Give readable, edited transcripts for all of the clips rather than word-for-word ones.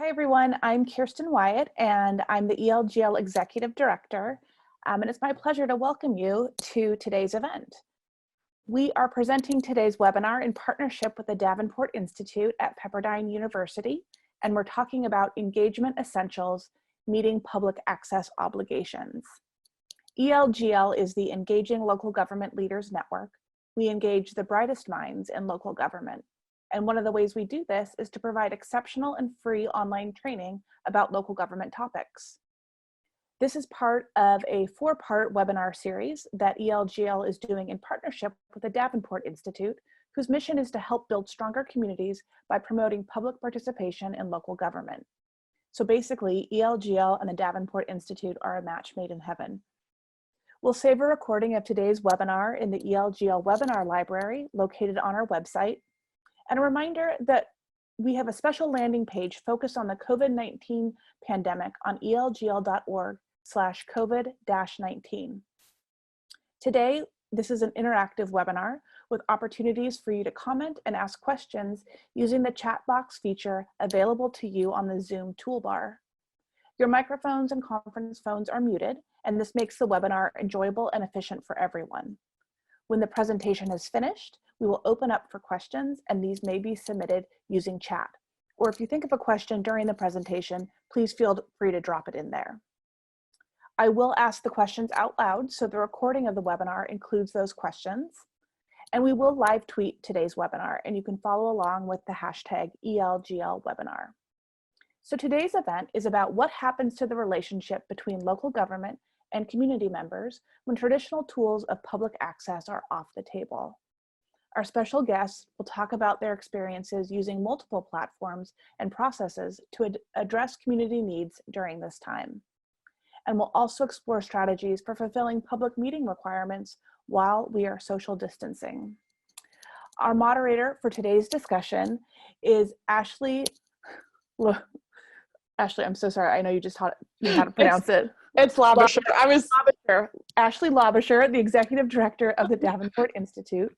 Hi everyone, I'm Kirsten Wyatt and I'm the ELGL Executive Director, and it's my pleasure to welcome you to today's event. We are presenting today's webinar in partnership with the Davenport Institute at Pepperdine University, and we're talking about engagement essentials, meeting public access obligations. ELGL is the Engaging Local Government Leaders Network. We engage the brightest minds in local government. And one of the ways we do this is to provide exceptional and free online training about local government topics. This is part of a 4-part webinar series that ELGL is doing in partnership with the Davenport Institute, whose mission is to help build stronger communities by promoting public participation in local government. So basically, ELGL and the Davenport Institute are a match made in heaven. We'll save a recording of today's webinar in the ELGL webinar library located on our website. And a reminder that we have a special landing page focused on the COVID-19 pandemic on elgl.org/COVID-19. Today, this is an interactive webinar with opportunities for you to comment and ask questions using the chat box feature available to you on the Zoom toolbar. Your microphones and conference phones are muted, and this makes the webinar enjoyable and efficient for everyone. When the presentation is finished, we will open up for questions, and these may be submitted using chat. Or if you think of a question during the presentation, please feel free to drop it in there. I will ask the questions out loud, so the recording of the webinar includes those questions. And we will live tweet today's webinar, and you can follow along with the hashtag ELGLwebinar. So today's event is about what happens to the relationship between local government and community members when traditional tools of public access are off the table. Our special guests will talk about their experiences using multiple platforms and processes to address community needs during this time. And we'll also explore strategies for fulfilling public meeting requirements while we are social distancing. Our moderator for today's discussion is Ashley. Ashley, I'm so sorry. I know you just taught me how to pronounce it. It's Labosier. Ashley Labosier, the Executive Director of the Davenport Institute.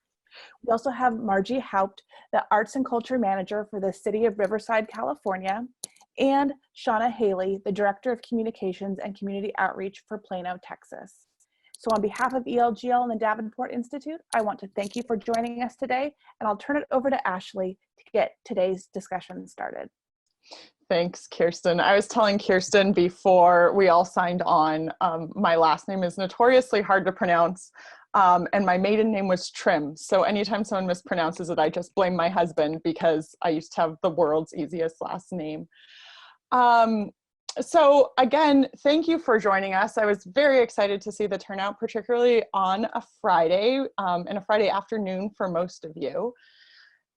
We also have Margie Haupt, the Arts and Culture Manager for the City of Riverside, California, and Shannah Hayley, the Director of Communications and Community Outreach for Plano, Texas. So on behalf of ELGL and the Davenport Institute, I want to thank you for joining us today, and I'll turn it over to Ashley to get today's discussion started. Thanks, Kirsten. I was telling Kirsten before we all signed on, my last name is notoriously hard to pronounce, and my maiden name was Trim. So anytime someone mispronounces it, I just blame my husband because I used to have the world's easiest last name. So again, thank you for joining us. I was very excited to see the turnout, particularly on a Friday and a Friday afternoon for most of you.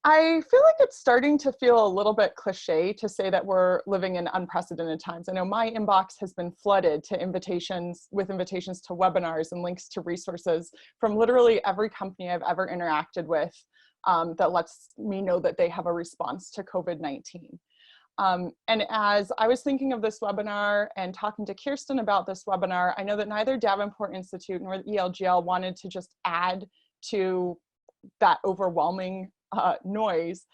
I feel like it's starting to feel a little bit cliche to say that we're living in unprecedented times. I know my inbox has been flooded to invitations to webinars and links to resources from literally every company I've ever interacted with that lets me know that they have a response to COVID-19. And as I was thinking of this webinar and talking to Kirsten about this webinar, I know that neither Davenport Institute nor the ELGL wanted to just add to that overwhelming noise.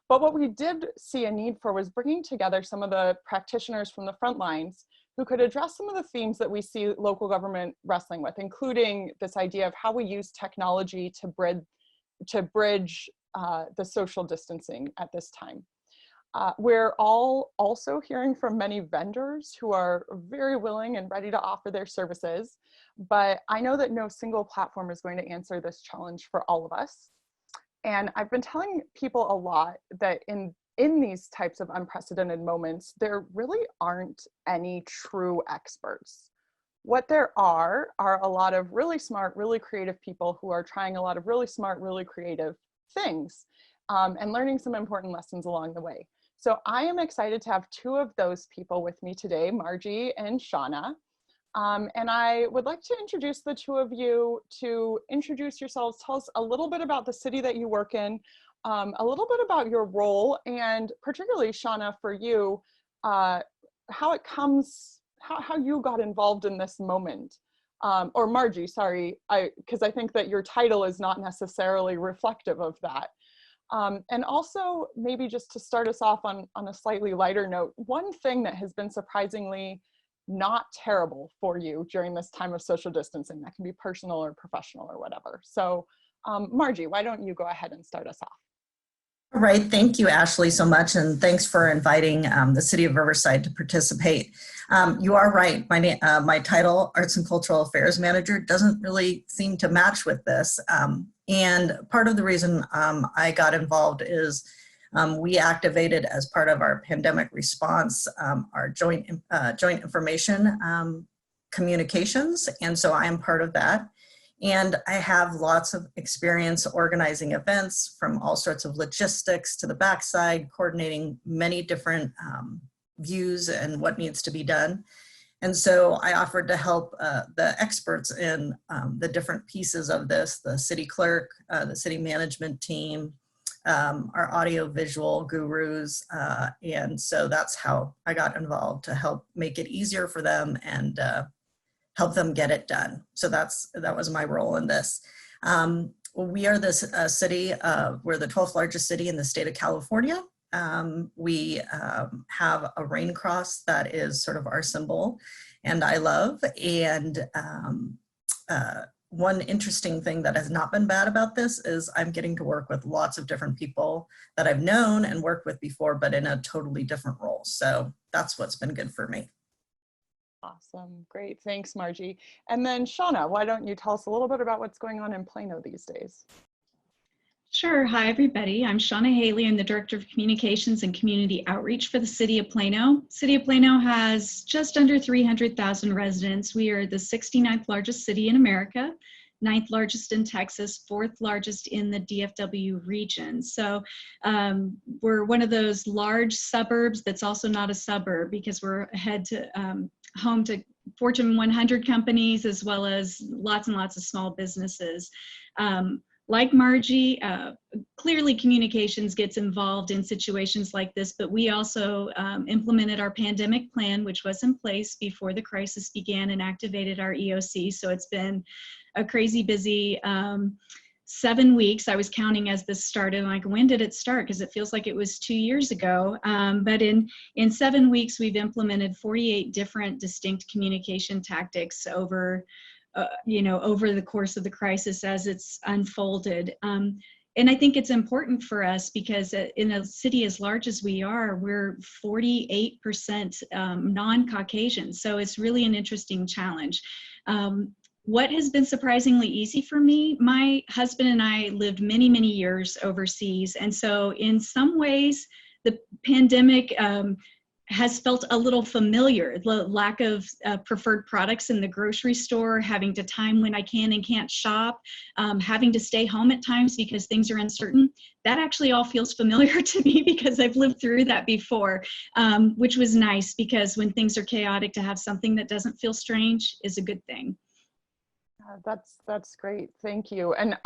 But what we did see a need for was bringing together some of the practitioners from the front lines who could address some of the themes that we see local government wrestling with, including this idea of how we use technology to bridge the social distancing at this time. We're all also hearing from many vendors who are very willing and ready to offer their services, but I know that no single platform is going to answer this challenge for all of us. And I've been telling people a lot that in these types of unprecedented moments, there really aren't any true experts. What there are a lot of really smart, really creative people who are trying a lot of really smart, really creative things and learning some important lessons along the way. So I am excited to have 2 of those people with me today, Margie and Shannah. And I would like to introduce the 2 of you to introduce yourselves. Tell us a little bit about the city that you work in, a little bit about your role, and particularly Shannah, for you, how you got involved in this moment. Or Margie, sorry, because I think that your title is not necessarily reflective of that. And also, maybe just to start us off on a slightly lighter note, one thing that has been surprisingly not terrible for you during this time of social distancing, that can be personal or professional or whatever. So Margie, why don't you go ahead and start us off? All right, thank you, Ashley, so much, and thanks for inviting the City of Riverside to participate. You are right, my title, Arts and Cultural Affairs Manager, doesn't really seem to match with this. And part of the reason I got involved is we activated, as part of our pandemic response, our joint information communications, and so I am part of that. And I have lots of experience organizing events, from all sorts of logistics to the backside, coordinating many different views and what needs to be done. And so I offered to help the experts in the different pieces of this, the city clerk, the city management team, our audio visual gurus. And so that's how I got involved, to help make it easier for them and help them get it done. So that was my role in this. We are this city, we're the 12th largest city in the state of California. We have a rain cross that is sort of our symbol, and I love. And one interesting thing that has not been bad about this is I'm getting to work with lots of different people that I've known and worked with before, but in a totally different role. So that's what's been good for me. Awesome. Great. Thanks, Margie. And then Shannah, why don't you tell us a little bit about what's going on in Plano these days? Sure. Hi, everybody. I'm Shannah Hayley. I'm the Director of Communications and Community Outreach for the City of Plano. City of Plano has just under 300,000 residents. We are the 69th largest city in America, 9th largest in Texas, 4th largest in the DFW region. So we're one of those large suburbs that's also not a suburb, because we're home to Fortune 100 companies, as well as lots and lots of small businesses. Like Margie, clearly communications gets involved in situations like this, but we also implemented our pandemic plan, which was in place before the crisis began, and activated our EOC. So it's been a crazy busy 7 weeks. I was counting as this started, like, when did it start? Because it feels like it was 2 years ago. But in 7 weeks, we've implemented 48 different distinct communication tactics over the course of the crisis as it's unfolded. And I think it's important for us because in a city as large as we are, we're 48% non-Caucasian. So it's really an interesting challenge. What has been surprisingly easy for me, my husband and I lived many, many years overseas. And so in some ways, the pandemic has felt a little familiar. The lack of preferred products in the grocery store, having to time when I can and can't shop, having to stay home at times because things are uncertain. That actually all feels familiar to me because I've lived through that before, which was nice, because when things are chaotic, to have something that doesn't feel strange is a good thing. That's great. Thank you. And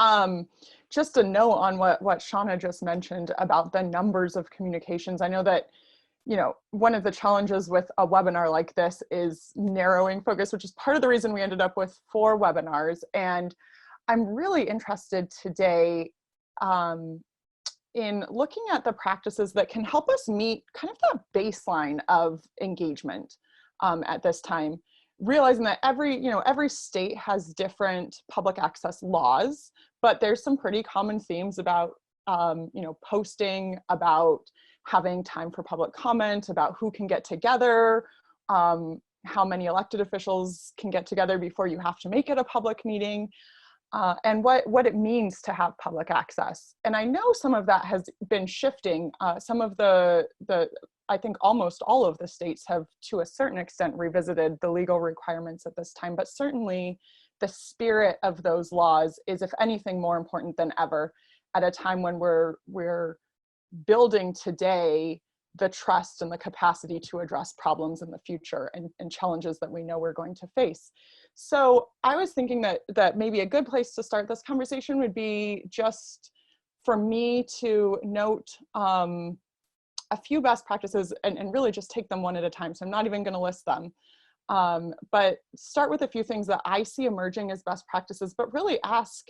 just a note on what Shannah just mentioned about the numbers of communications. I know that, one of the challenges with a webinar like this is narrowing focus, which is part of the reason we ended up with 4 webinars. And I'm really interested today in looking at the practices that can help us meet kind of that baseline of engagement at this time, realizing that every state has different public access laws, but there's some pretty common themes about posting, about having time for public comment, about who can get together, how many elected officials can get together before you have to make it a public meeting, and what it means to have public access. And I know some of that has been shifting. Some of I think almost all of the states have, to a certain extent, revisited the legal requirements at this time, but certainly the spirit of those laws is, if anything, more important than ever at a time when we're building today the trust and the capacity to address problems in the future and challenges that we know we're going to face. So I was thinking that maybe a good place to start this conversation would be just for me to note a few best practices and really just take them one at a time. So I'm not even going to list them, but start with a few things that I see emerging as best practices, but really ask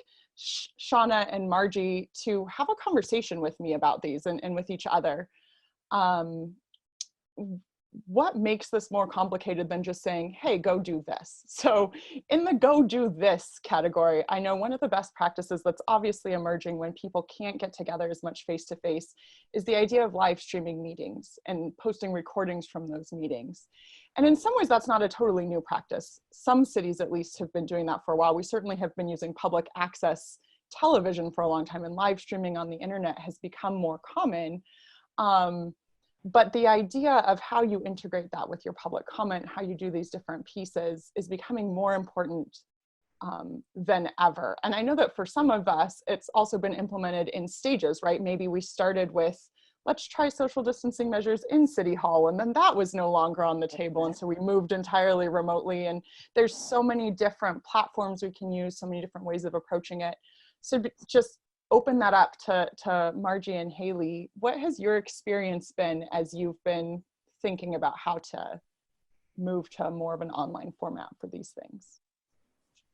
Shannah and Margie to have a conversation with me about these and with each other. What makes this more complicated than just saying, hey, go do this? So in the go do this category, I know one of the best practices that's obviously emerging when people can't get together as much face-to-face is the idea of live streaming meetings and posting recordings from those meetings. And in some ways, that's not a totally new practice. Some cities at least have been doing that for a while. We certainly have been using public access television for a long time, and live streaming on the internet has become more common. But the idea of how you integrate that with your public comment, how you do these different pieces is becoming more important than ever. And I know that for some of us, it's also been implemented in stages, right? Maybe we started with, let's try social distancing measures in City Hall, and then that was no longer on the table. And so we moved entirely remotely. And there's so many different platforms we can use, so many different ways of approaching it. So just open that up to Margie and Hayley. What has your experience been as you've been thinking about how to move to more of an online format for these things?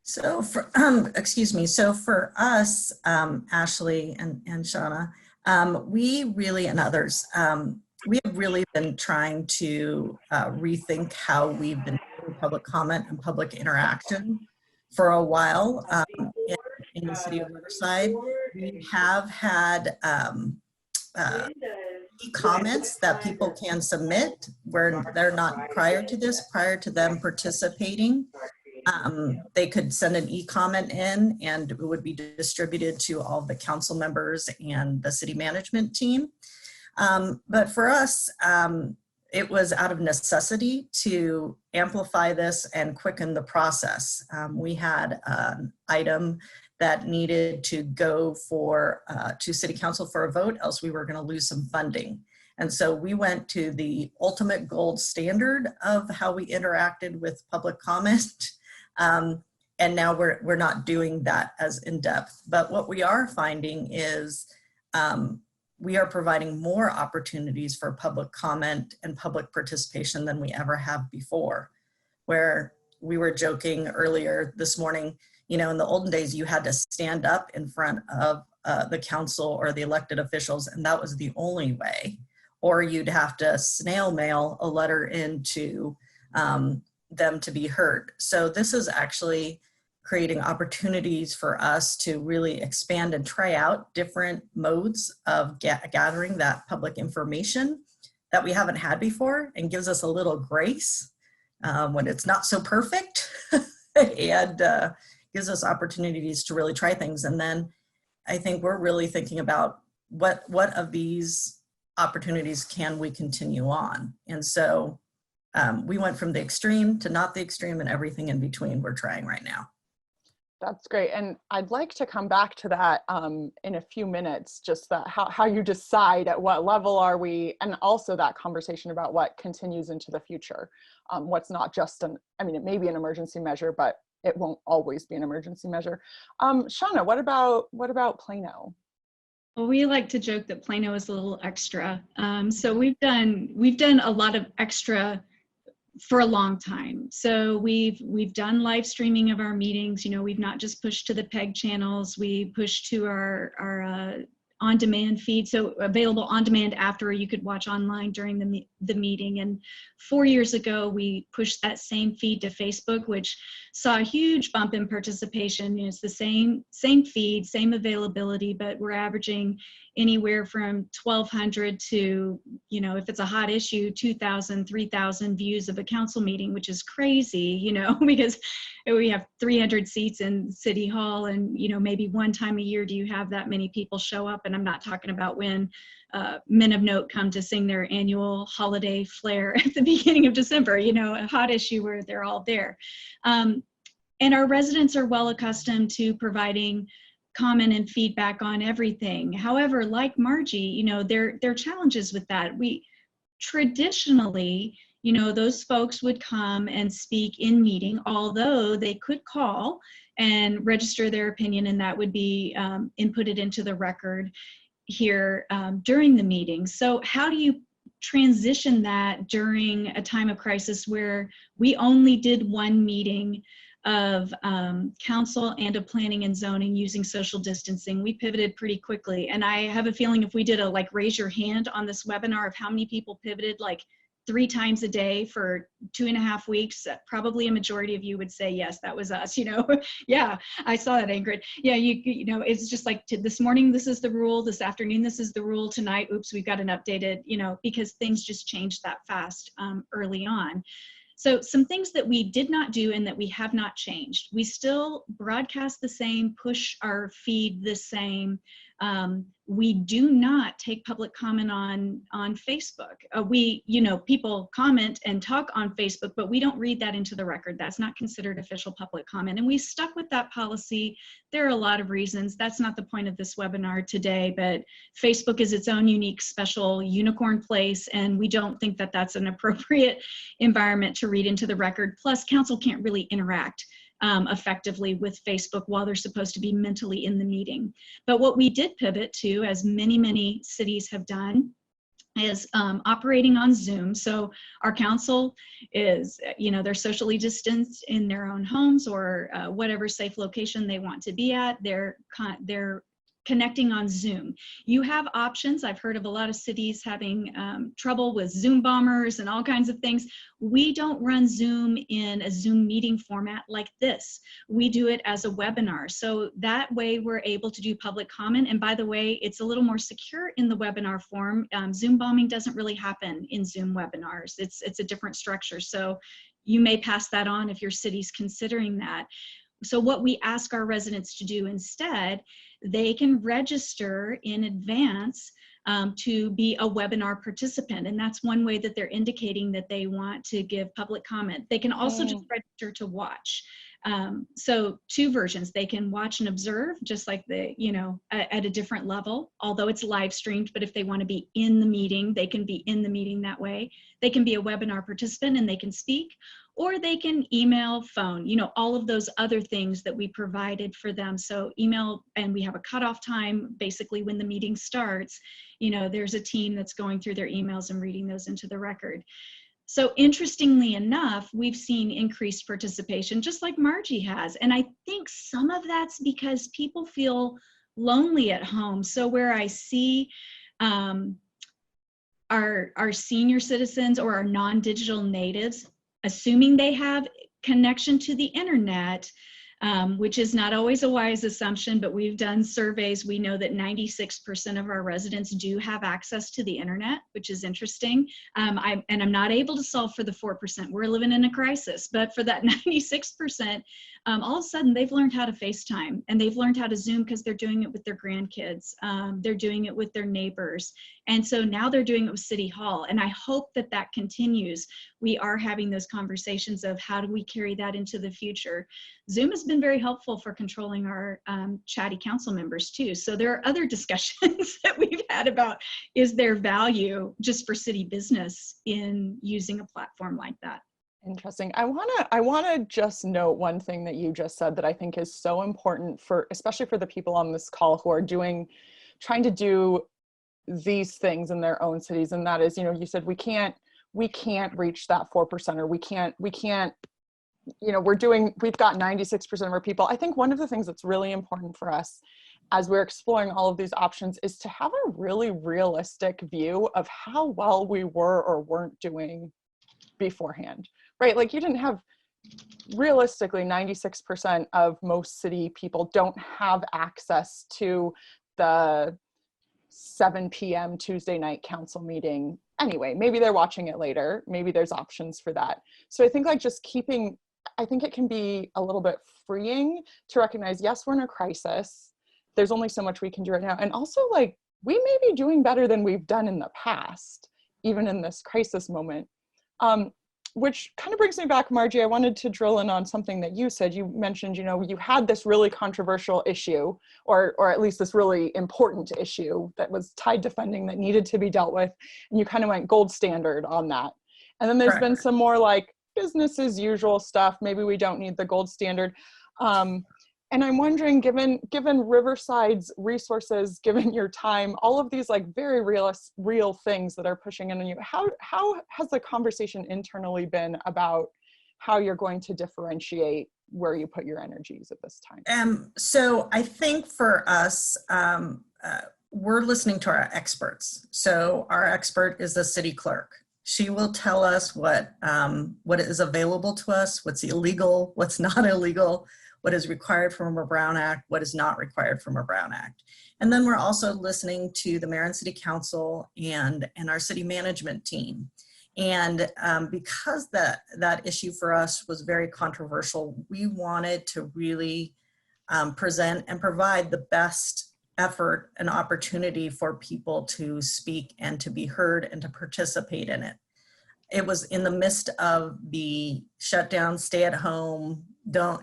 So for, excuse me, so for us, Ashley and Shannah, we really, and others, we have really been trying to rethink how we've been doing public comment and public interaction for a while. In the city of Riverside, we have had comments that people can submit where they're not prior to them participating. They could send an e-comment in and it would be distributed to all the council members and the city management team. But for us, it was out of necessity to amplify this and quicken the process. We had an item that needed to go to city council for a vote, else we were going to lose some funding. And so we went to the ultimate gold standard of how we interacted with public comment. And now we're not doing that as in depth. But what we are finding is we are providing more opportunities for public comment and public participation than we ever have before. Where we were joking earlier this morning, you know, in the olden days, you had to stand up in front of the council or the elected officials, and that was the only way. Or you'd have to snail mail a letter into them to be heard. So this is actually creating opportunities for us to really expand and try out different modes of gathering that public information that we haven't had before, and gives us a little grace when it's not so perfect. And gives us opportunities to really try things. And then I think we're really thinking about what of these opportunities can we continue on? And so we went from the extreme to not the extreme, and everything in between we're trying right now. That's great. And I'd like to come back to that in a few minutes, just that how you decide at what level are we, and also that conversation about what continues into the future. What's not just I mean, it may be an emergency measure, but it won't always be an emergency measure. Shannah, what about Plano? Well, we like to joke that Plano is a little extra. So we've done a lot of extra for a long time. So we've done live streaming of our meetings. You know, we've not just pushed to the PEG channels. We pushed to our on-demand feed, so available on demand after, you could watch online during the meeting. And 4 years ago, we pushed that same feed to Facebook, which saw a huge bump in participation. You know, it's the same feed, same availability, but we're averaging anywhere from 1,200 to, you know, if it's a hot issue, 2,000, 3,000 views of a council meeting, which is crazy, you know, because we have 300 seats in City Hall, and, you know, maybe one time a year do you have that many people show up. And I'm not talking about when men of note come to sing their annual holiday flair at the beginning of December, you know, a hot issue where they're all there. And our residents are well accustomed to providing comment and feedback on everything. However, like Margie, you know, there are challenges with that. We traditionally, you know, those folks would come and speak in meeting, although they could call and register their opinion, and that would be inputted into the record here during the meeting. So how do you transition that during a time of crisis where we only did one meeting of council and of planning and zoning using social distancing, we pivoted pretty quickly. And I have a feeling if we did a like raise your hand on this webinar of how many people pivoted like 3 times a day for 2.5 weeks, probably a majority of you would say, yes, that was us, you know. Yeah, I saw that, Ingrid. Yeah, you know, it's just like this morning, this is the rule. This afternoon, this is the rule. Tonight, oops, we've got an updated, you know, because things just changed that fast early on. So some things that we did not do and that we have not changed. We still broadcast the same, push our feed the same. We do not take public comment on Facebook. We, you know, people comment and talk on Facebook, but we don't read that into the record. That's not considered official public comment. And we stuck with that policy. There are a lot of reasons. That's not the point of this webinar today, but Facebook is its own unique, special unicorn place. And we don't think that that's an appropriate environment to read into the record. Plus, council can't really interact effectively with Facebook while they're supposed to be mentally in the meeting. But what we did pivot to, as many cities have done, is operating on Zoom. So our council is, you know, they're socially distanced in their own homes or whatever safe location they want to be at. They're connecting on Zoom. You have options. I've heard of a lot of cities having trouble with Zoom bombers and all kinds of things. We don't run Zoom in a Zoom meeting format like this. We do it as a webinar. So that way we're able to do public comment. And by the way, it's a little more secure in the webinar form. Zoom bombing doesn't really happen in Zoom webinars. It's a different structure. So you may pass that on if your city's considering that. So what we ask our residents to do instead, they can register in advance to be a webinar participant. And that's one way that they're indicating that they want to give public comment. They can also just register to watch. So 2 versions, they can watch and observe just like the, you know, at a different level, although it's live streamed, but if they want to be in the meeting, they can be in the meeting that way. They can be a webinar participant and they can speak, or they can email, phone, you know, all of those other things that we provided for them. So email, and we have a cutoff time, basically when the meeting starts, you know, there's a team that's going through their emails and reading those into the record. So interestingly enough, we've seen increased participation, just like Margie has. And I think some of that's because people feel lonely at home. So where I see our senior citizens or our non-digital natives, assuming they have connection to the internet, which is not always a wise assumption, but we've done surveys. We know that 96% of our residents do have access to the internet, which is interesting. I'm not able to solve for the 4%. We're living in a crisis, but for that 96%, all of a sudden they've learned how to FaceTime and they've learned how to Zoom because they're doing it with their grandkids. They're doing it with their neighbors. And so now they're doing it with City Hall. And I hope that that continues. We are having those conversations of how do we carry that into the future. Zoom has been very helpful for controlling our chatty council members too. So there are other discussions that we've had about, is there value just for city business in using a platform like that? Interesting. I wanna just note one thing that you just said that I think is so important for, especially for the people on this call who are trying to do these things in their own cities. And that is, you know, you said we can't reach that 4%, or we can't, you know, we've got 96% of our people. I think one of the things that's really important for us as we're exploring all of these options is to have a really realistic view of how well we were or weren't doing beforehand, right? Like you didn't have, realistically, 96% of most city people don't have access to the 7 p.m. Tuesday night council meeting anyway. Maybe they're watching it later. Maybe there's options for that. So I think like just I think it can be a little bit freeing to recognize, yes, we're in a crisis. There's only so much we can do right now. And also like, we may be doing better than we've done in the past, even in this crisis moment. Which kind of brings me back, Margie, I wanted to drill in on something that you said. You mentioned, you know, you had this really controversial issue, or at least this really important issue that was tide to funding that needed to be dealt with. And you kind of went gold standard on that. And then there's been some more like business as usual stuff. Maybe we don't need the gold standard. And I'm wondering, given Riverside's resources, given your time, all of these like very real things that are pushing in on you, how has the conversation internally been about how you're going to differentiate where you put your energies at this time? So I think for us, we're listening to our experts. So our expert is the city clerk. She will tell us what is available to us, what's illegal, what's not illegal, what is required from a Brown Act, what is not required from a Brown Act. And then we're also listening to the mayor and city council and our city management team. And because that issue for us was very controversial, we wanted to really present and provide the best effort and opportunity for people to speak and to be heard and to participate in it. It was in the midst of the shutdown, stay at home, don't,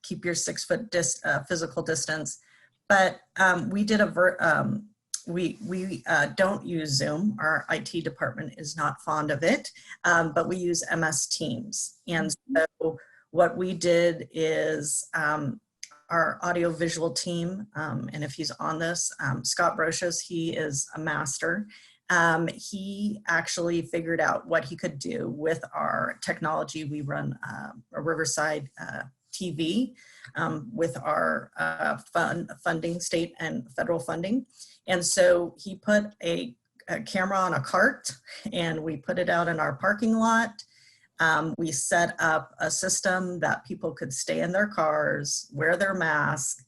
keep your 6 foot physical distance. But we did we don't use Zoom. Our IT department is not fond of it, but we use MS Teams. And so what we did is our audiovisual team, and if he's on this, Scott Brocious, he is a master. He actually figured out what he could do with our technology. We run a Riverside TV with our funding, state and federal funding. And so he put a camera on a cart and we put it out in our parking lot. We set up a system that people could stay in their cars, wear their mask,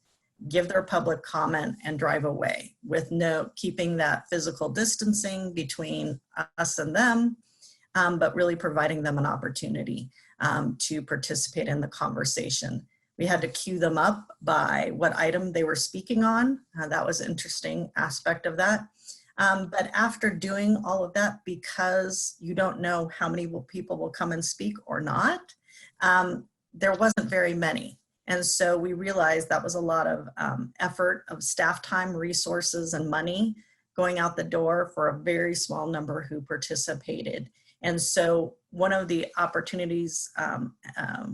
give their public comment and drive away with keeping that physical distancing between us and them, but really providing them an opportunity to participate in the conversation. We had to queue them up by what item they were speaking on. That was an interesting aspect of that. But after doing all of that, because you don't know how many people will come and speak or not, there wasn't very many. And so we realized that was a lot of effort of staff time, resources, and money going out the door for a very small number who participated. And so one of the opportunities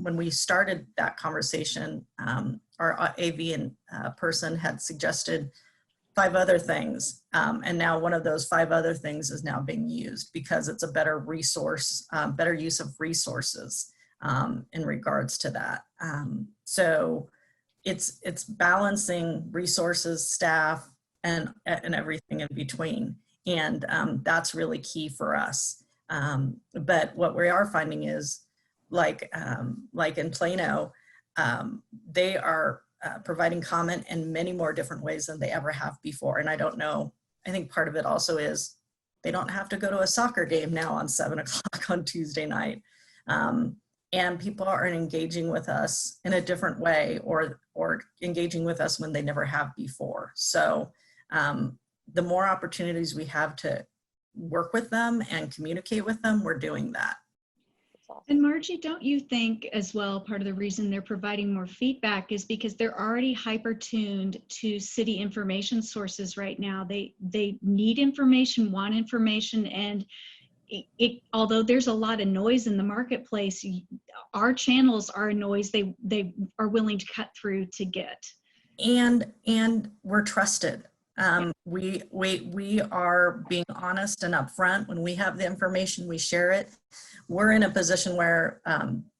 when we started that conversation, our AV and person had suggested 5 other things. And now one of those 5 other things is now being used because it's a better resource, better use of resources in regards to that. So it's balancing resources, staff, and everything in between. And that's really key for us. But what we are finding is like in Plano, they are providing comment in many more different ways than they ever have before. And I don't know, I think part of it also is they don't have to go to a soccer game now on 7 o'clock on Tuesday night. And people are engaging with us in a different way or engaging with us when they never have before. So the more opportunities we have to work with them and communicate with them, we're doing that. And Margie, don't you think as well, part of the reason they're providing more feedback is because they're already hyper-tuned to city information sources right now. They need information, want information, and although there's a lot of noise in the marketplace, our channels are a noise they are willing to cut through to get. And we're trusted. We are being honest and upfront. When we have the information, we share it. We're in a position where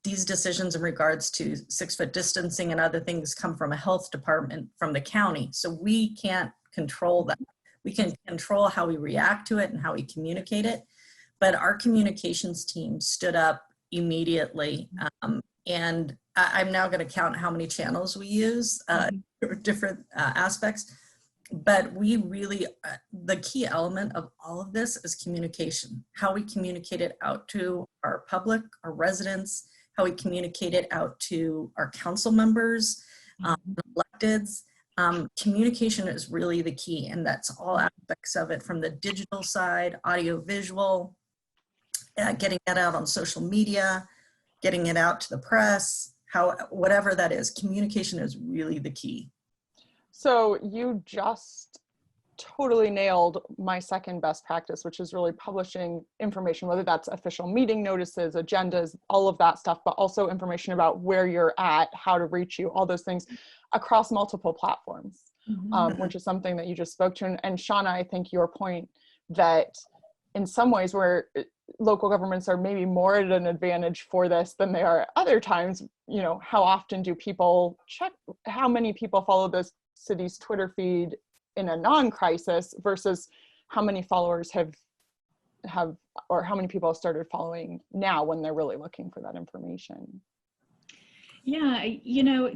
these decisions in regards to 6 foot distancing and other things come from a health department from the county. So we can't control that. We can control how we react to it and how we communicate it. But our communications team stood up immediately. And I'm now going to count how many channels we use, different aspects. But we really, the key element of all of this is communication, how we communicate it out to our public, our residents, how we communicate it out to our council members, electeds. Communication is really the key, and that's all aspects of it, from the digital side, audio, visual, getting that out on social media, getting it out to the press, whatever that is. Communication is really the key. So you just totally nailed my second best practice, which is really publishing information, whether that's official meeting notices, agendas, all of that stuff, but also information about where you're at, how to reach you, all those things across multiple platforms, which is something that you just spoke to. And Shannah, I think your point that in some ways local governments are maybe more at an advantage for this than they are at other times. You know, how often do people check how many people follow the city's Twitter feed in a non-crisis versus how many followers have or how many people have started following now when they're really looking for that information? Yeah, you know,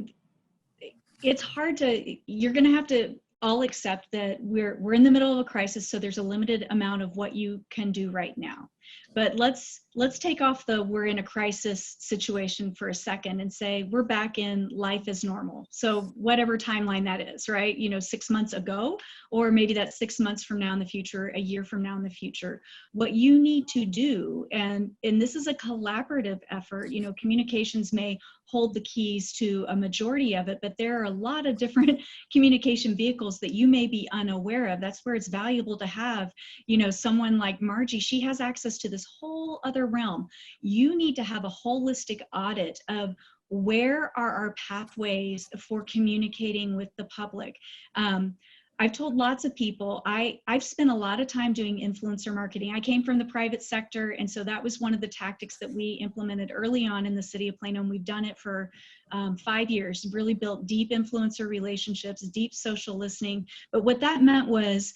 it's hard to, you're going to have to all accept that we're in the middle of a crisis, so there's a limited amount of what you can do right now. But let's take off the we're in a crisis situation for a second and say we're back in life as normal. So whatever timeline that is, right? You know, 6 months ago, or maybe that's 6 months from now in the future, a year from now in the future. What you need to do, and this is a collaborative effort, you know, communications may hold the keys to a majority of it, but there are a lot of different communication vehicles that you may be unaware of. That's where it's valuable to have, you know, someone like Margie. She has access to this whole other realm. You need to have a holistic audit of where are our pathways for communicating with the public. I've told lots of people, I've spent a lot of time doing influencer marketing. I came from the private sector, and so that was one of the tactics that we implemented early on in the city of Plano, and we've done it for 5 years, really built deep influencer relationships, deep social listening. But what that meant was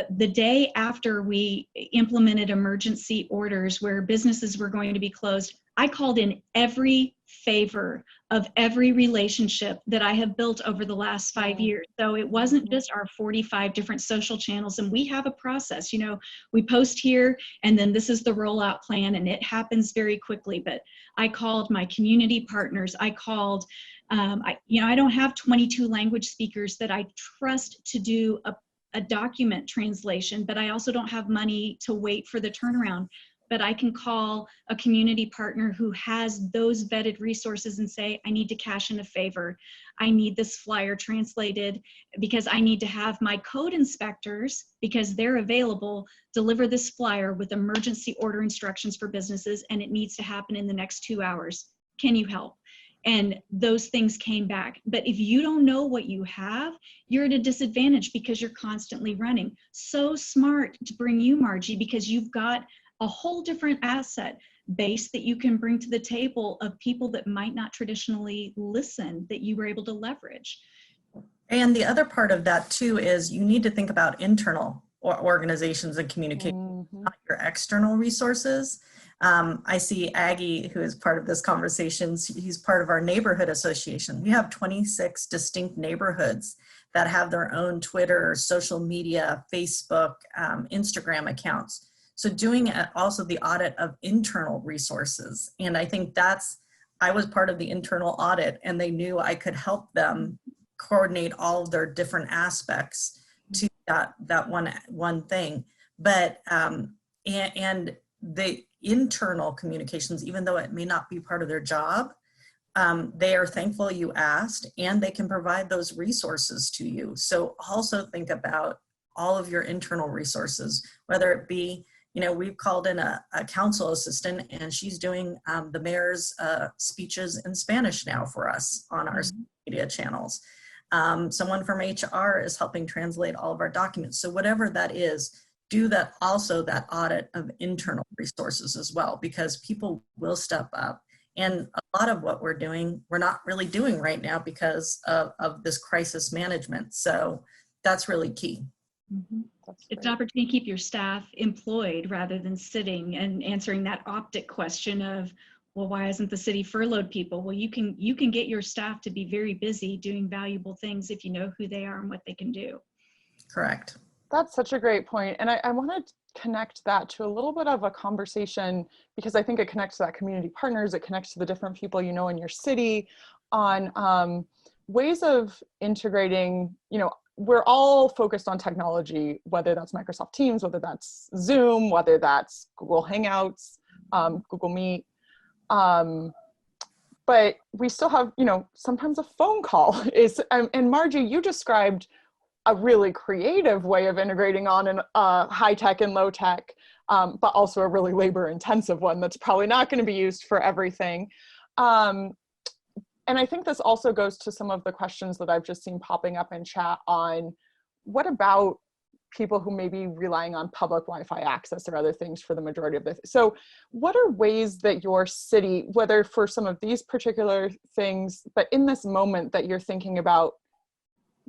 the day after we implemented emergency orders where businesses were going to be closed, I called in every favor of every relationship that I have built over the last 5 years. So it wasn't just our 45 different social channels, and we have a process. You know, we post here, and then this is the rollout plan, and it happens very quickly. But I called my community partners. I called, I don't have 22 language speakers that I trust to do a document translation, but I also don't have money to wait for the turnaround. But I can call a community partner who has those vetted resources and say, I need to cash in a favor. I need this flyer translated because I need to have my code inspectors, because they're available, deliver this flyer with emergency order instructions for businesses, and it needs to happen in the next 2 hours. Can you help? And those things came back. But if you don't know what you have, you're at a disadvantage because you're constantly running. So smart to bring you, Margie, because you've got a whole different asset base that you can bring to the table of people that might not traditionally listen, that you were able to leverage. And the other part of that too is you need to think about internal organizations and communication, not your external resources. I see Aggie, who is part of this conversation. He's part of our neighborhood association. We have 26 distinct neighborhoods that have their own Twitter, social media, Facebook, Instagram accounts. So doing also the audit of internal resources. And I think I was part of the internal audit, and they knew I could help them coordinate all of their different aspects to that one thing. But, and the internal communications, even though it may not be part of their job, they are thankful you asked, and they can provide those resources to you. So also think about all of your internal resources, whether it be, we've called in a council assistant, and she's doing the mayor's speeches in Spanish now for us on our media channels. Someone from HR is helping translate all of our documents. So whatever that is, do that audit of internal resources as well, because people will step up. And a lot of what we're doing, we're not really doing right now because of this crisis management. So that's really key. It's an opportunity to keep your staff employed rather than sitting and answering that optic question of, well, why isn't the city furloughed people? Well, you can get your staff to be very busy doing valuable things if you know who they are and what they can do. Correct. That's such a great point. And I want to connect that to a little bit of a conversation, because I think it connects to that community partners, it connects to the different people you know in your city on ways of integrating. We're all focused on technology, whether that's Microsoft Teams, whether that's Zoom, whether that's Google Hangouts, Google Meet. But we still have, sometimes a phone call is, and Margie, you described a really creative way of integrating on high tech and low tech, but also a really labor intensive one that's probably not going to be used for everything. And I think this also goes to some of the questions that I've just seen popping up in chat on what about people who may be relying on public Wi-Fi access or other things for the majority of this. So what are ways that your city, whether for some of these particular things, but in this moment that you're thinking about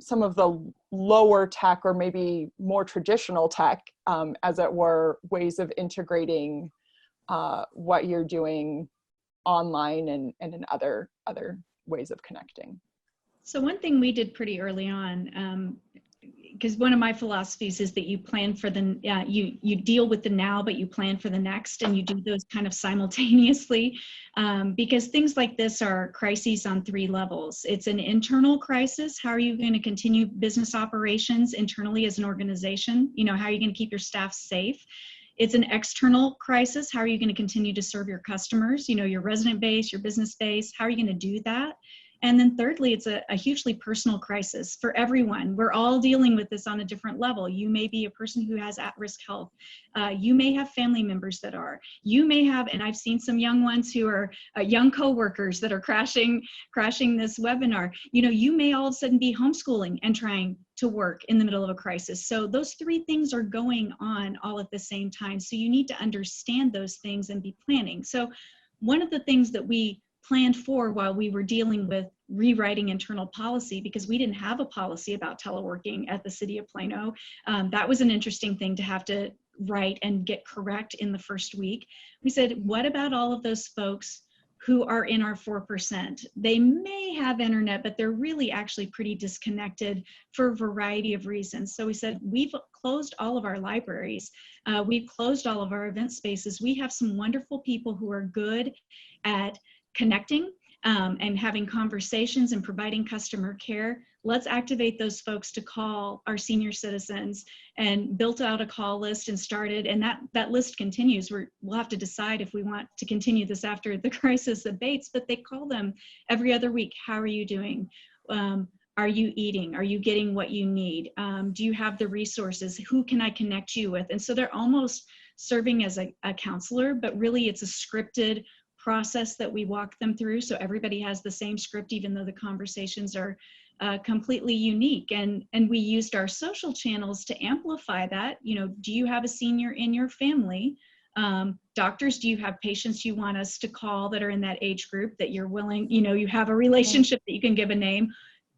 some of the lower tech or maybe more traditional tech, as it were, ways of integrating what you're doing online and in other ways of connecting? So one thing we did pretty early on, because one of my philosophies is that you plan for the, you deal with the now, but you plan for the next, and you do those kind of simultaneously, because things like this are crises on 3 levels. It's an internal crisis. How are you going to continue business operations internally as an organization? You know, how are you going to keep your staff safe? It's an external crisis. How are you going to continue to serve your customers, you know, your resident base, your business base? How are you going to do that? And then thirdly, it's a hugely personal crisis for everyone. We're all dealing with this on a different level. You may be a person who has at-risk health. You may have family members that are. You may have, and I've seen some young ones who are young coworkers that are crashing this webinar. You know, you may all of a sudden be homeschooling and trying to work in the middle of a crisis. So those 3 things are going on all at the same time. So you need to understand those things and be planning. So one of the things that we planned for while we were dealing with rewriting internal policy, because we didn't have a policy about teleworking at the City of Plano. That was an interesting thing to have to write and get correct in the first week. We said, what about all of those folks who are in our 4%? They may have internet, but they're really actually pretty disconnected for a variety of reasons. So we said, we've closed all of our libraries. We've closed all of our event spaces. We have some wonderful people who are good at connecting and having conversations and providing customer care. Let's activate those folks to call our senior citizens, and built out a call list and started, and that list continues. We'll have to decide if we want to continue this after the crisis abates, but they call them every other week. How are you doing? Are you eating? Are you getting what you need? Do you have the resources? Who can I connect you with? And so they're almost serving as a counselor, but really it's a scripted process that we walk them through, so everybody has the same script, even though the conversations are completely unique. And we used our social channels to amplify that. You know, do you have a senior in your family? Doctors, do you have patients you want us to call that are in that age group that you're willing, you know, you have a relationship that you can give a name?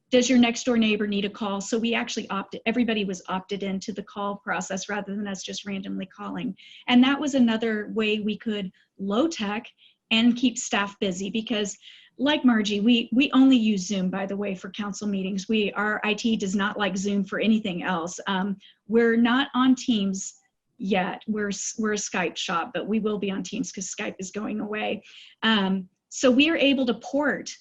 Does your next door neighbor need a call? So we actually everybody was opted into the call process rather than us just randomly calling. And that was another way we could low tech and keep staff busy, because like Margie, we only use Zoom, by the way, for council meetings. Our IT does not like Zoom for anything else. We're not on Teams yet. We're a Skype shop, but we will be on Teams because Skype is going away. So we are able to port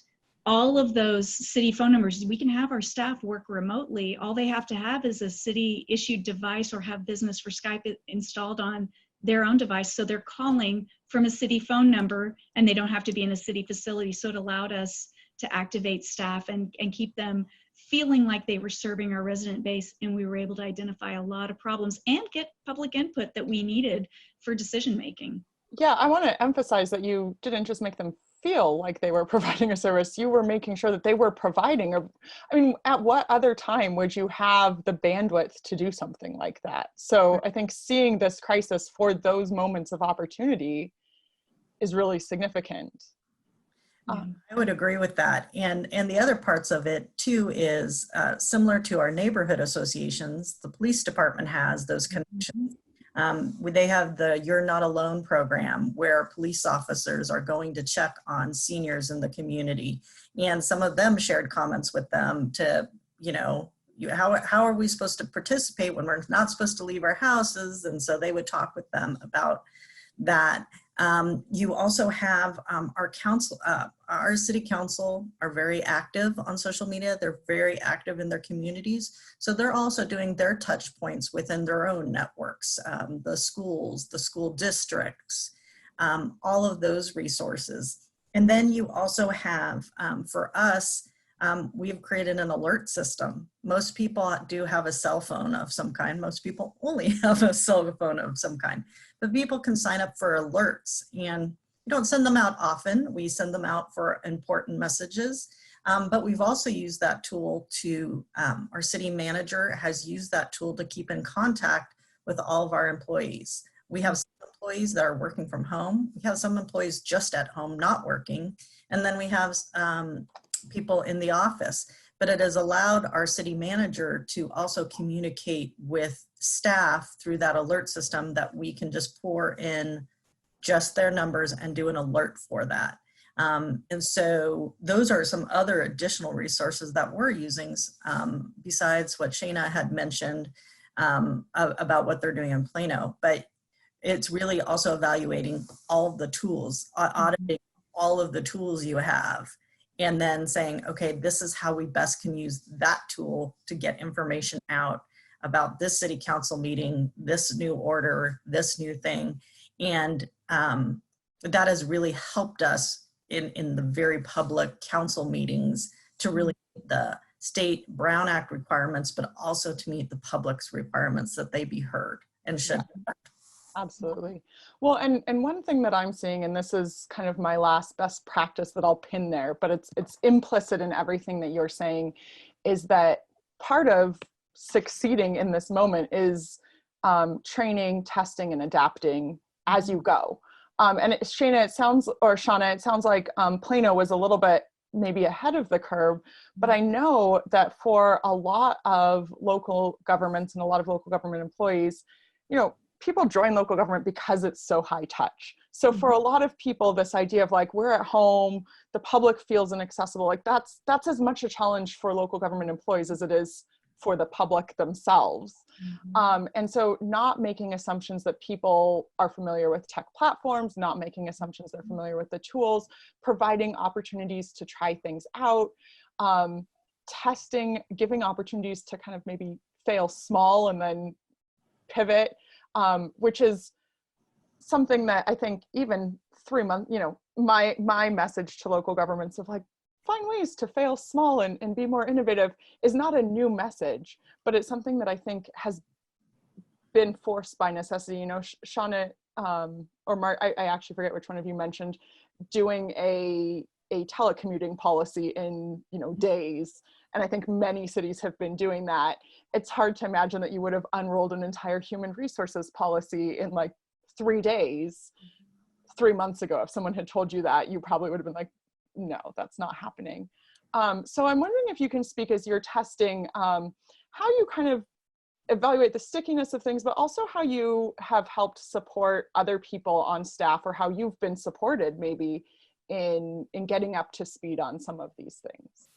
all of those city phone numbers. We can have our staff work remotely. All they have to have is a city issued device or have Business for Skype installed on their own device. So they're calling from a city phone number and they don't have to be in a city facility. So it allowed us to activate staff and keep them feeling like they were serving our resident base. And we were able to identify a lot of problems and get public input that we needed for decision making. Yeah, I want to emphasize that you didn't just make them feel like they were providing a service, you were making sure that they were providing I mean, at what other time would you have the bandwidth to do something like that? So I think seeing this crisis for those moments of opportunity is really significant. I would agree with that. And the other parts of it too is similar to our neighborhood associations, the police department has those connections. They have the You're Not Alone program where police officers are going to check on seniors in the community. And some of them shared comments with them to, you know, how are we supposed to participate when we're not supposed to leave our houses? And so they would talk with them about that. You also have our city council are very active on social media. They're very active in their communities. So they're also doing their touch points within their own networks, the schools, the school districts, all of those resources. And then you also have, for us, we've created an alert system. Most people do have a cell phone of some kind. Most people only have a cell phone of some kind. But people can sign up for alerts, and we don't send them out often. We send them out for important messages. But we've also used that tool to, our city manager has used that tool to keep in contact with all of our employees. We have some employees that are working from home. We have some employees just at home, not working. And then we have people in the office. But it has allowed our city manager to also communicate with staff through that alert system that we can just pour in just their numbers and do an alert for that. And so those are some other additional resources that we're using besides what Shannah had mentioned about what they're doing in Plano. But it's really also evaluating all of the tools, auditing all of the tools you have, and then saying, okay, this is how we best can use that tool to get information out about this city council meeting, this new order, this new thing. And that has really helped us in the very public council meetings to really meet the state Brown Act requirements, but also to meet the public's requirements that they be heard and should. Yeah. Absolutely. Well, and one thing that I'm seeing, and this is kind of my last best practice that I'll pin there, but it's implicit in everything that you're saying, is that part of succeeding in this moment is training, testing, and adapting as you go. And Shannah, it sounds like Plano was a little bit maybe ahead of the curve, but I know that for a lot of local governments and a lot of local government employees, you know, people join local government because it's so high touch. So for a lot of people, this idea of like, we're at home, the public feels inaccessible, like that's as much a challenge for local government employees as it is for the public themselves. And so not making assumptions that people are familiar with tech platforms, not making assumptions they're familiar with the tools, providing opportunities to try things out, testing, giving opportunities to kind of maybe fail small and then pivot. Which is something that I think even 3 months, you know, my message to local governments of like, find ways to fail small and be more innovative is not a new message, but it's something that I think has been forced by necessity. You know, Shannah or I actually forget which one of you mentioned doing a telecommuting policy in, you know, days. And I think many cities have been doing that. It's hard to imagine that you would have unrolled an entire human resources policy in like 3 days 3 months ago. If someone had told you that, you probably would have been like, no, that's not happening. So I'm wondering if you can speak as you're testing, how you kind of evaluate the stickiness of things, but also how you have helped support other people on staff, or how you've been supported maybe in getting up to speed on some of these things.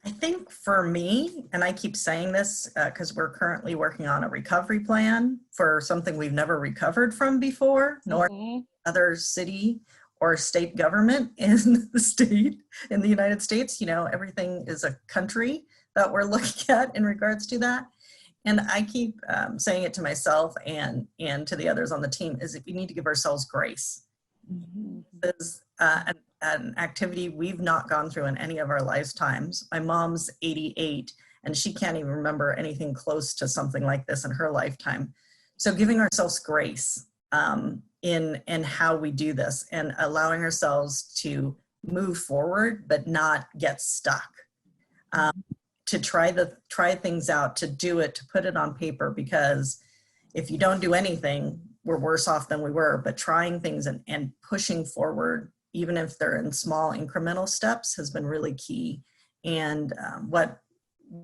I think for me, and I keep saying this because we're currently working on a recovery plan for something we've never recovered from before, nor other city or state government in the United States. You know, everything is a country that we're looking at in regards to that. And I keep saying it to myself and to the others on the team, is that we need to give ourselves grace. This is an activity we've not gone through in any of our lifetimes. My mom's 88 and she can't even remember anything close to something like this in her lifetime. So giving ourselves grace in how we do this and allowing ourselves to move forward but not get stuck. To try things out, to do it, to put it on paper, because if you don't do anything, we're worse off than we were. But trying things and pushing forward, even if they're in small incremental steps, has been really key. And what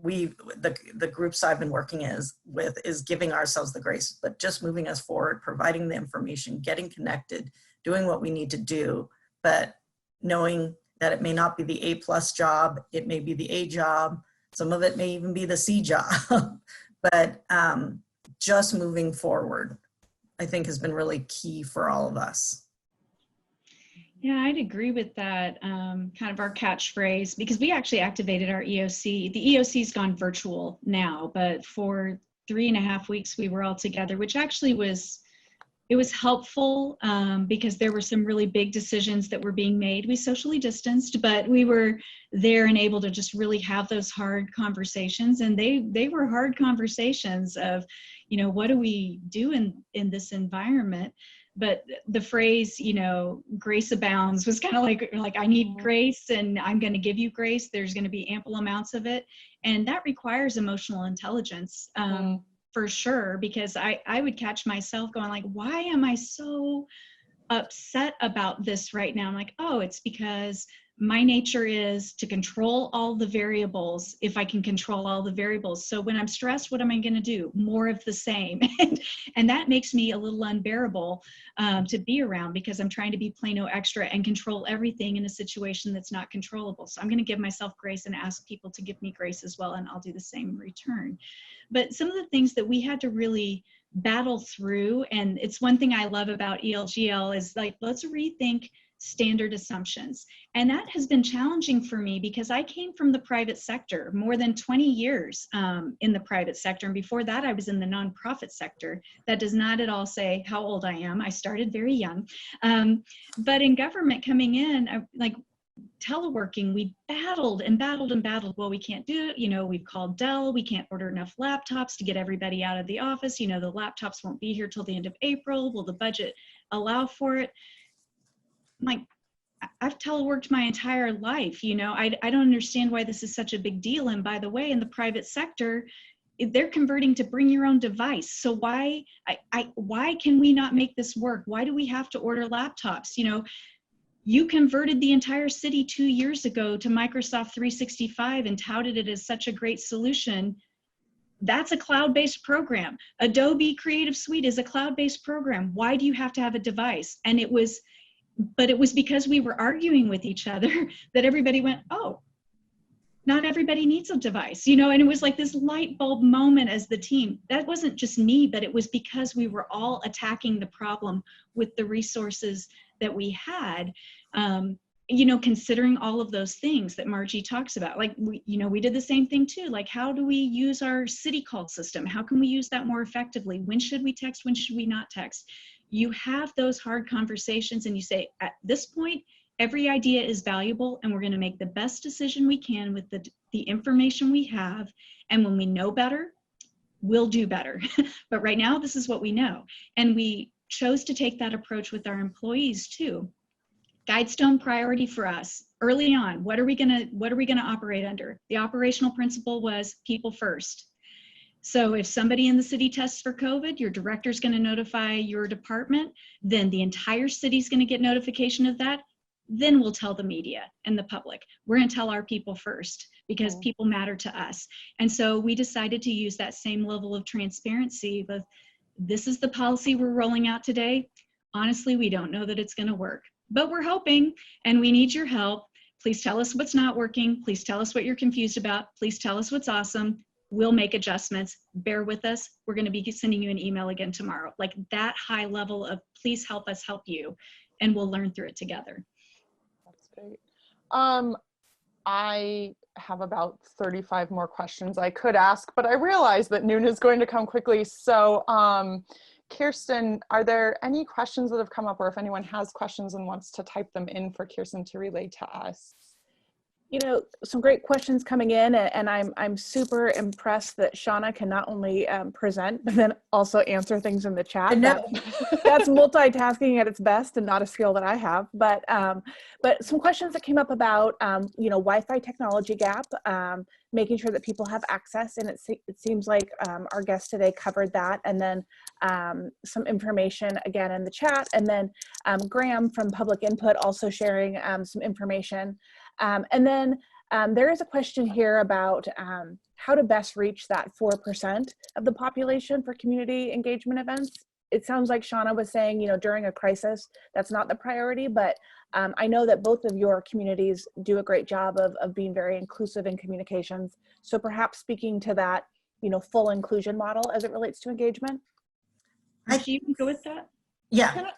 the groups I've been working with is giving ourselves the grace, but just moving us forward, providing the information, getting connected, doing what we need to do, but knowing that it may not be the A+ job, it may be the A job, some of it may even be the C job, but just moving forward, I think, has been really key for all of us. Yeah, I'd agree with that, kind of our catchphrase, because we actually activated our EOC. The EOC's gone virtual now, but for 3.5 weeks we were all together, which actually was helpful because there were some really big decisions that were being made. We socially distanced, but we were there and able to just really have those hard conversations. And they were hard conversations of, you know, what do we do in this environment? but the phrase, grace abounds was kind of like I need grace and I'm going to give you grace. There's going to be ample amounts of it. And that requires emotional intelligence for sure, because I would catch myself going like, why am I so upset about this right now? I'm like, oh, it's because my nature is to control all the variables if I can control all the variables. So when I'm stressed, what am I going to do? More of the same. And that makes me a little unbearable to be around, because I'm trying to be Plano extra and control everything in a situation that's not controllable. So I'm going to give myself grace and ask people to give me grace as well, and I'll do the same in return. But some of the things that we had to really battle through, and it's one thing I love about ELGL, is like, let's rethink standard assumptions. And that has been challenging for me because I came from the private sector, more than 20 years in the private sector. And before that, I was in the nonprofit sector. That does not at all say how old I am. I started very young. But in government coming in, like teleworking, we battled and battled and battled. Well, we can't do it. We've called Dell. We can't order enough laptops to get everybody out of the office. The laptops won't be here till the end of April. Will the budget allow for it? Like, I've teleworked my entire life. I don't understand why this is such a big deal. And by the way, in the private sector, they're converting to bring your own device. So why can we not make this work? Why do we have to order laptops? You converted the entire city 2 years ago to Microsoft 365 and touted it as such a great solution. That's a cloud-based program. Adobe Creative Suite is a cloud-based program. Why do you have to have a device? And it was because we were arguing with each other that everybody went, oh, not everybody needs a device, and it was like this light bulb moment as the team. That wasn't just me, but it was because we were all attacking the problem with the resources that we had, considering all of those things that Margie talks about. Like, we did the same thing too. Like, how do we use our city call system? How can we use that more effectively? When should we text? When should we not text? You have those hard conversations and you say, at this point, every idea is valuable and we're going to make the best decision we can with the information we have. And when we know better, we'll do better. But right now, this is what we know. And we chose to take that approach with our employees too. Guidestone priority for us early on. What are we going to operate under? The operational principle was people first. So if somebody in the city tests for COVID, your director's going to notify your department, then the entire city's going to get notification of that. Then we'll tell the media and the public. We're going to tell our people first because people matter to us. And so we decided to use that same level of transparency with, this is the policy we're rolling out today. Honestly, we don't know that it's going to work, but we're hoping, and we need your help. Please tell us what's not working. Please tell us what you're confused about. Please tell us what's awesome. We'll make adjustments. Bear with us. We're going to be sending you an email again tomorrow. Like that high level of please help us help you, and we'll learn through it together. That's great. I have about 35 more questions I could ask, but I realize that noon is going to come quickly. So Kirsten, are there any questions that have come up, or if anyone has questions and wants to type them in for Kirsten to relay to us? Some great questions coming in, and I'm super impressed that Shannah can not only present, but then also answer things in the chat. That's multitasking at its best and not a skill that I have. But some questions that came up about, Wi-Fi technology gap, making sure that people have access. And it seems like our guest today covered that. And then some information again in the chat. And then Graham from Public Input also sharing some information. And then there is a question here about how to best reach that 4% of the population for community engagement events. It sounds like Shannah was saying, during a crisis, that's not the priority, but I know that both of your communities do a great job of being very inclusive in communications. So perhaps speaking to that, full inclusion model as it relates to engagement. Margie, you can go with that? Yeah.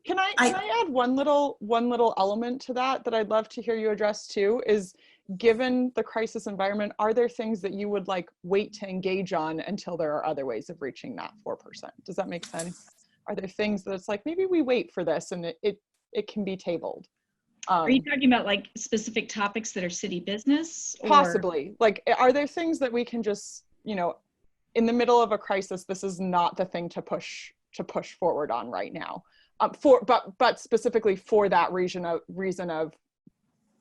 Can I add one little element to that I'd love to hear you address too, is given the crisis environment, are there things that you would like wait to engage on until there are other ways of reaching that 4%? Does that make sense? Are there things that it's like, maybe we wait for this and it can be tabled? Are you talking about like specific topics that are city business? Or? Possibly. Like, are there things that we can just, in the middle of a crisis, this is not the thing to push to push forward on right now. But specifically for that reason of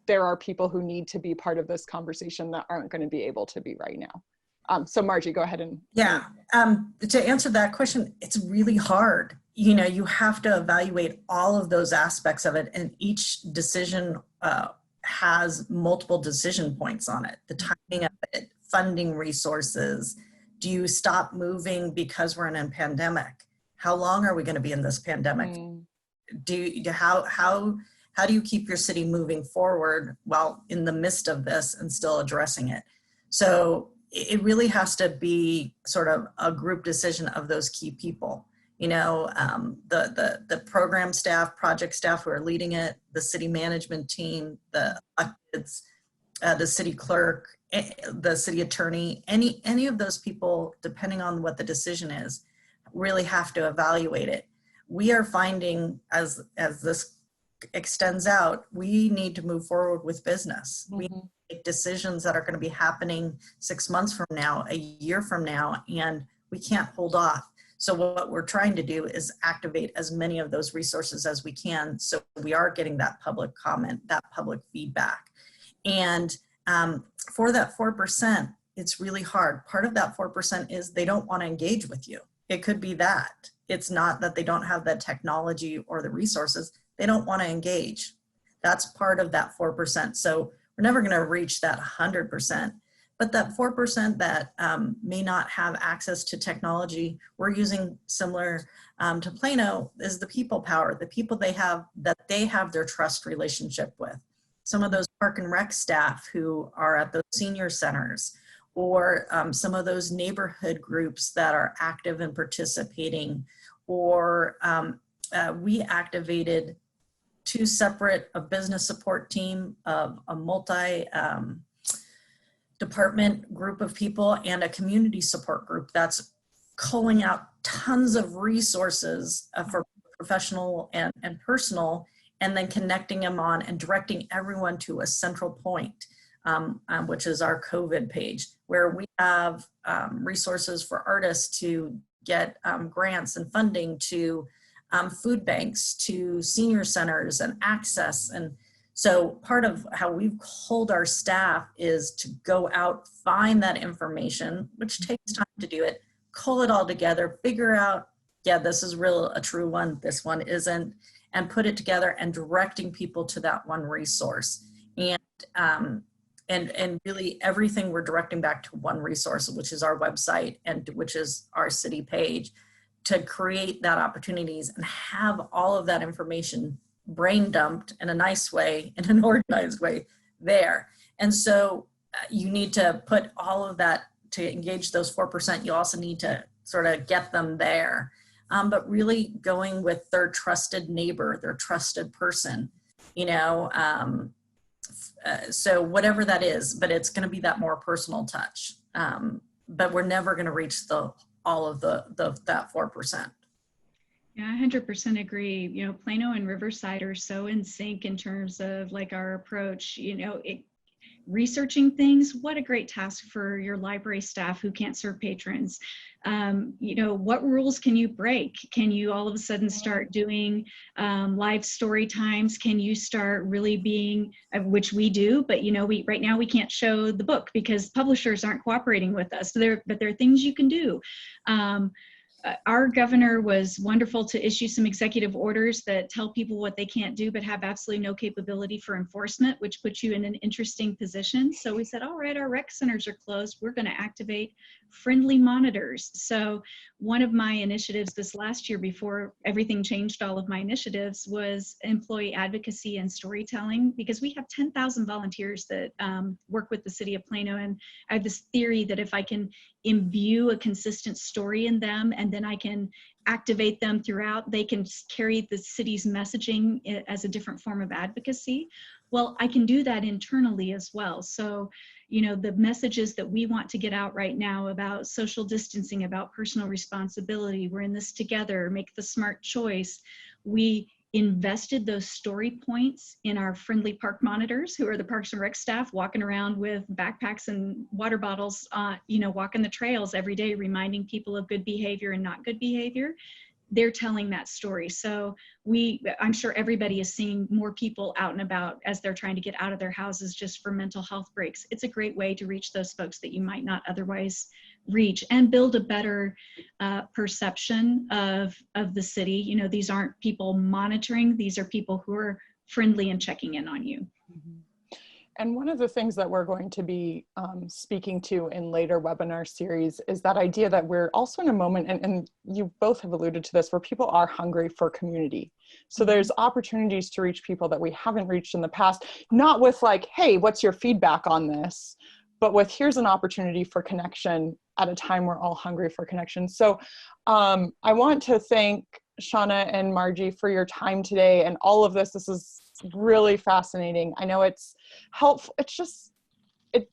there are people who need to be part of this conversation that aren't going to be able to be right now. So Margie, go ahead and. Yeah, to answer that question, it's really hard. You know, you have to evaluate all of those aspects of it, and each decision has multiple decision points on it. The timing of it, funding resources. Do you stop moving because we're in a pandemic? How long are we going to be in this pandemic? How do you keep your city moving forward while in the midst of this and still addressing it? So it really has to be sort of a group decision of those key people. You know, the program staff, project staff who are leading it, the city management team, the electeds, the city clerk, the city attorney, any of those people, depending on what the decision is, really have to evaluate it. We are finding as this extends out, we need to move forward with business. We need to make decisions that are going to be happening 6 months from now, a year from now, and we can't hold off. So what we're trying to do is activate as many of those resources as we can, so we are getting that public comment, that public feedback. And for that 4%, it's really hard. Part of that 4% is they don't want to engage with you. It could be that. It's not that they don't have the technology or the resources. They don't want to engage. That's part of that 4%. So we're never going to reach that 100%. But that 4% that may not have access to technology, we're using similar to Plano, is the people power, the people they have their trust relationship with. Some of those park and rec staff who are at those senior centers, or some of those neighborhood groups that are active and participating, or we activated 2 separate, a business support team of a multi department group of people and a community support group that's culling out tons of resources for professional and personal, and then connecting them on and directing everyone to a central point, which is our COVID page, where we have resources for artists to get grants and funding, to food banks, to senior centers and access. And so part of how we've culled our staff is to go out, find that information, which takes time to do it, cull it all together, figure out, yeah, this is a true one, this one isn't, and put it together and directing people to that one resource. And really everything we're directing back to one resource, which is our website and which is our city page, to create that opportunities and have all of that information brain dumped in a nice way, in an organized way there. And so you need to put all of that to engage those 4%. You also need to sort of get them there. But really going with their trusted neighbor, their trusted person, you know, so whatever that is, but it's going to be that more personal touch. But we're never going to reach all of that 4%. Yeah, 100% agree. You know, Plano and Riverside are so in sync in terms of like our approach, you know, researching things. What a great task for your library staff who can't serve patrons. You know, what rules can you break? Can you all of a sudden start doing live story times? Can you start really being, which we do, but you know, right now we can't show the book because publishers aren't cooperating with us. But there are things you can do. Our governor was wonderful to issue some executive orders that tell people what they can't do, but have absolutely no capability for enforcement, which puts you in an interesting position. So we said, all right, our rec centers are closed. We're going to activate friendly monitors. So one of my initiatives this last year, before everything changed, all of my initiatives, was employee advocacy and storytelling, because we have 10,000 volunteers that work with the city of Plano. And I have this theory that if I can imbue a consistent story in them, and then I can activate them throughout, they can carry the city's messaging as a different form of advocacy. Well, I can do that internally as well. So, you know, the messages that we want to get out right now about social distancing, about personal responsibility, we're in this together, make the smart choice. We invested those story points in our friendly park monitors, who are the Parks and Rec staff walking around with backpacks and water bottles, you know, walking the trails every day, reminding people of good behavior and not good behavior. they're telling that story. So I'm sure everybody is seeing more people out and about as they're trying to get out of their houses just for mental health breaks. It's a great way to reach those folks that you might not otherwise reach and build a better perception of the city. You know, these aren't people monitoring, these are people who are friendly and checking in on you. Mm-hmm. And one of the things that we're going to be speaking to in later webinar series is that idea that we're also in a moment, and you both have alluded to this, where people are hungry for community. So there's opportunities to reach people that we haven't reached in the past, not with like, hey, what's your feedback on this? But with, here's an opportunity for connection at a time we're all hungry for connection. So I want to thank Shannah and Margie for your time today and all of this. This is really fascinating. I know it's helpful. It's just,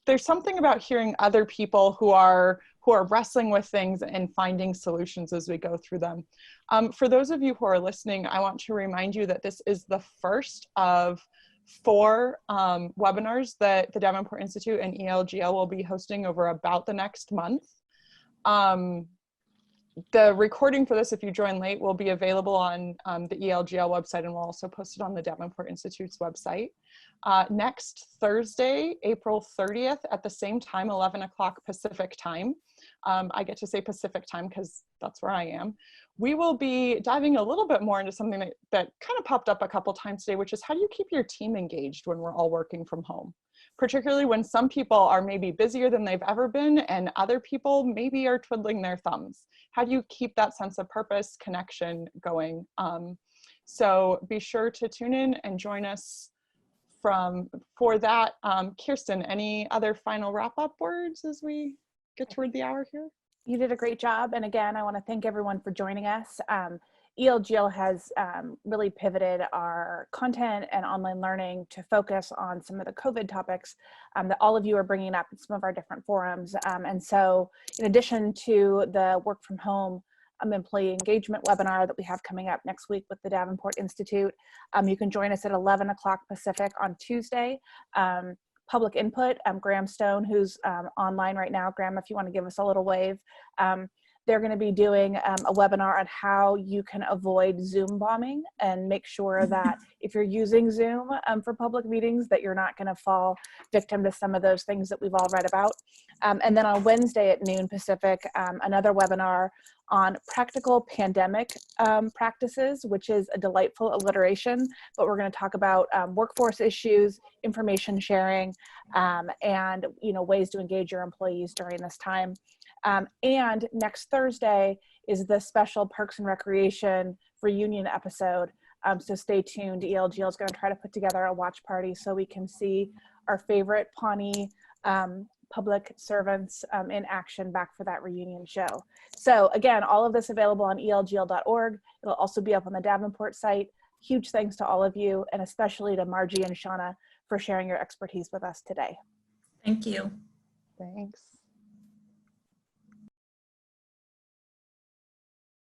there's something about hearing other people who are wrestling with things and finding solutions as we go through them. For those of you who are listening, I want to remind you that this is the first of 4 webinars that the Davenport Institute and ELGL will be hosting over about the next month. The recording for this, if you join late, will be available on the ELGL website, and we'll also post it on the Davenport Institute's website. Next Thursday, April 30th at the same time, 11 o'clock Pacific time. I get to say Pacific time because that's where I am. We will be diving a little bit more into something that kind of popped up a couple times today, which is how do you keep your team engaged when we're all working from home? Particularly when some people are maybe busier than they've ever been and other people maybe are twiddling their thumbs. How do you keep that sense of purpose, connection going? So be sure to tune in and join us for that. Kirsten, any other final wrap-up words as we get toward the hour here? You did a great job. And again, I want to thank everyone for joining us. ELGL has really pivoted our content and online learning to focus on some of the COVID topics that all of you are bringing up in some of our different forums. And so in addition to the work from home employee engagement webinar that we have coming up next week with the Davenport Institute, you can join us at 11 o'clock Pacific on Tuesday. Public input, Graham Stone, who's online right now. Graham, if you want to give us a little wave. They're going to be doing a webinar on how you can avoid Zoom bombing and make sure that if you're using Zoom for public meetings, that you're not going to fall victim to some of those things that we've all read about. And then on Wednesday at noon Pacific, another webinar on practical pandemic practices, which is a delightful alliteration, but we're going to talk about workforce issues, information sharing, and ways to engage your employees during this time. And next Thursday is the special Parks and Recreation reunion episode. So stay tuned. ELGL is going to try to put together a watch party so we can see our favorite Pawnee public servants in action back for that reunion show. So again, all of this available on elgl.org. It'll also be up on the Davenport site. Huge thanks to all of you, and especially to Margie and Shannah for sharing your expertise with us today. Thank you. Thanks.